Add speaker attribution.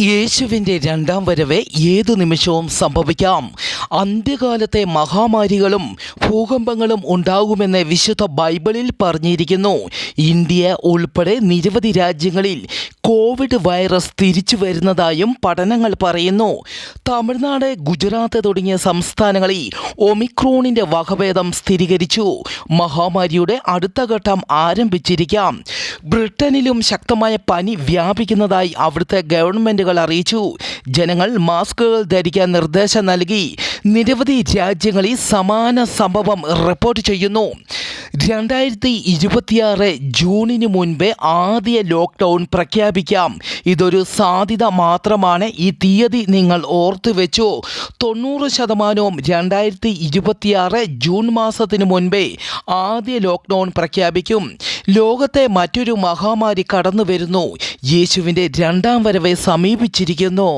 Speaker 1: യേശുവിൻ്റെ രണ്ടാം വരവ് ഏതു നിമിഷവും സംഭവിക്കാം. അന്ത്യകാലത്തെ മഹാമാരികളും ഭൂകമ്പങ്ങളും ഉണ്ടാകുമെന്ന് വിശുദ്ധ ബൈബിളിൽ പറഞ്ഞിരിക്കുന്നു. ഇന്ത്യ ഉൾപ്പെടെ നിരവധി രാജ്യങ്ങളിൽ കോവിഡ് വൈറസ് തിരിച്ചു വരുന്നതായും പഠനങ്ങൾ പറയുന്നു. തമിഴ്നാട്, ഗുജറാത്ത് തുടങ്ങിയ സംസ്ഥാനങ്ങളിൽ ഒമിക്രോണിൻ്റെ വകഭേദം സ്ഥിരീകരിച്ചു. മഹാമാരിയുടെ അടുത്ത ഘട്ടം ആരംഭിച്ചിരിക്കാം. ബ്രിട്ടനിലും ശക്തമായ പനി വ്യാപിക്കുന്നതായി അവിടുത്തെ ഗവൺമെൻറ്റുകൾ അറിയിച്ചു. ജനങ്ങൾ മാസ്കുകൾ ധരിക്കാൻ നിർദ്ദേശം നൽകി. നിരവധി രാജ്യങ്ങളിൽ സമാന സംഭവം റിപ്പോർട്ട് ചെയ്യുന്നു. 2026 ജൂണിന് മുൻപേ ആദ്യ ലോക്ക്ഡൗൺ പ്രഖ്യാപിക്കാം. ഇതൊരു സാധ്യത മാത്രമാണ്. ഈ തീയതി നിങ്ങൾ ഓർത്തു വെച്ചു. 90% 2026 ജൂൺ മാസത്തിന് മുൻപേ ആദ്യ ലോക്ക്ഡൗൺ പ്രഖ്യാപിക്കും. ലോകത്തെ മറ്റൊരു മഹാമാരി കടന്നു വരുന്നു. യേശുവിൻ്റെ രണ്ടാം വരവ് സമീപിച്ചിരിക്കുന്നു.